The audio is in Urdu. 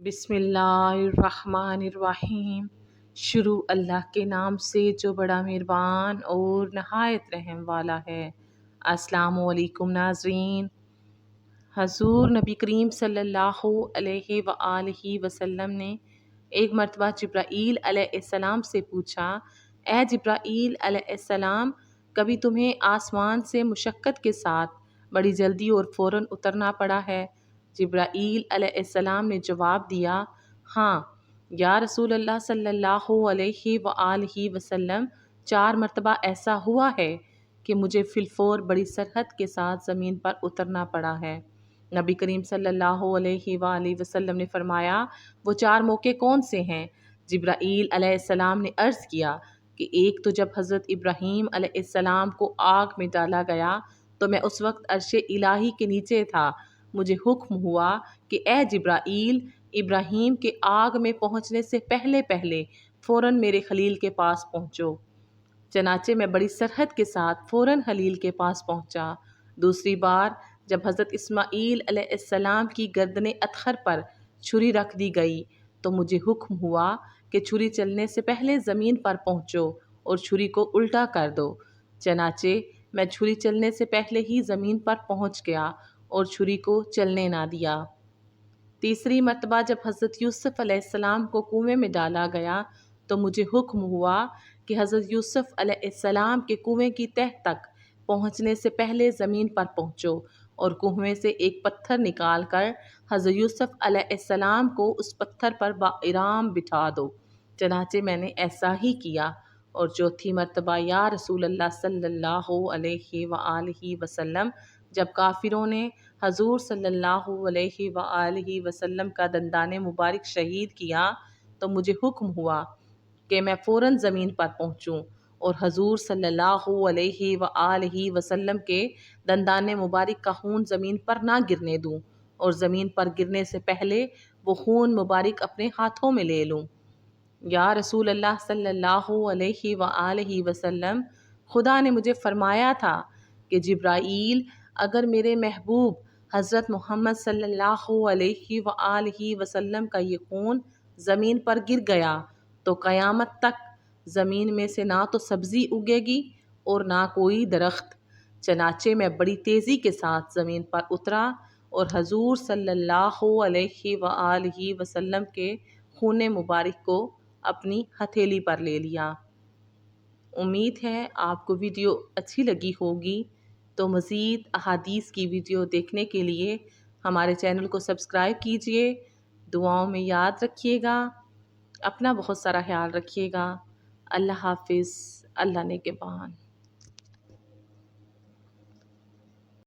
بسم اللہ الرحمن الرحیم۔ شروع اللہ کے نام سے جو بڑا مہربان اور نہایت رحم والا ہے۔ السلام علیکم ناظرین۔ حضور نبی کریم صلی اللہ علیہ وآلہ وسلم نے ایک مرتبہ جبرائیل علیہ السلام سے پوچھا، اے جبرائیل علیہ السلام، کبھی تمہیں آسمان سے مشقت کے ساتھ بڑی جلدی اور فوراً اترنا پڑا ہے؟ جبرائیل علیہ السلام نے جواب دیا، ہاں یا رسول اللہ صلی اللہ علیہ وآلہ وسلم، 4 مرتبہ ایسا ہوا ہے کہ مجھے فی الفور بڑی سرحد کے ساتھ زمین پر اترنا پڑا ہے۔ نبی کریم صلی اللہ علیہ وآلہ وسلم نے فرمایا، وہ 4 موقع کون سے ہیں؟ جبرائیل علیہ السلام نے عرض کیا کہ ایک تو جب حضرت ابراہیم علیہ السلام کو آگ میں ڈالا گیا تو میں اس وقت عرش الہی کے نیچے تھا، مجھے حکم ہوا کہ اے جبرائیل، ابراہیم کے آگ میں پہنچنے سے پہلے فوراً میرے خلیل کے پاس پہنچو۔ چنانچہ میں بڑی سرحد کے ساتھ فوراً خلیل کے پاس پہنچا۔ دوسری بار جب حضرت اسماعیل علیہ السلام کی گردن اطہر پر چھری رکھ دی گئی تو مجھے حکم ہوا کہ چھری چلنے سے پہلے زمین پر پہنچو اور چھری کو الٹا کر دو۔ چنانچہ میں چھری چلنے سے پہلے ہی زمین پر پہنچ گیا اور چھری کو چلنے نہ دیا۔ تیسری مرتبہ جب حضرت یوسف علیہ السلام کو کنویں میں ڈالا گیا تو مجھے حکم ہوا کہ حضرت یوسف علیہ السلام کے کنویں کی تہہ تک پہنچنے سے پہلے زمین پر پہنچو اور کنویں سے ایک پتھر نکال کر حضرت یوسف علیہ السلام کو اس پتھر پر بااحترام بٹھا دو۔ چنانچہ میں نے ایسا ہی کیا۔ اور چوتھی مرتبہ یا رسول اللہ صلی اللہ علیہ وآلہ وسلم، جب کافروں نے حضور صلی اللہ علیہ وآلہ وسلم کا دندان مبارک شہید کیا تو مجھے حکم ہوا کہ میں فوراً زمین پر پہنچوں اور حضور صلی اللہ علیہ وآلہ وسلم کے دندان مبارک کا خون زمین پر نہ گرنے دوں اور زمین پر گرنے سے پہلے وہ خون مبارک اپنے ہاتھوں میں لے لوں۔ یا رسول اللہ صلی اللہ علیہ وآلہ وسلم، خدا نے مجھے فرمایا تھا کہ جبرائیل، اگر میرے محبوب حضرت محمد صلی اللہ علیہ وآلہ وسلم کا یہ خون زمین پر گر گیا تو قیامت تک زمین میں سے نہ تو سبزی اگے گی اور نہ کوئی درخت۔ چنانچہ میں بڑی تیزی کے ساتھ زمین پر اترا اور حضور صلی اللہ علیہ وآلہ وسلم کے خون مبارک کو اپنی ہتھیلی پر لے لیا۔ امید ہے آپ کو ویڈیو اچھی لگی ہوگی، تو مزید احادیث کی ویڈیو دیکھنے کے لیے ہمارے چینل کو سبسکرائب کیجئے۔ دعاؤں میں یاد رکھیے گا، اپنا بہت سارا خیال رکھیے گا۔ اللہ حافظ، اللہ نگہبان۔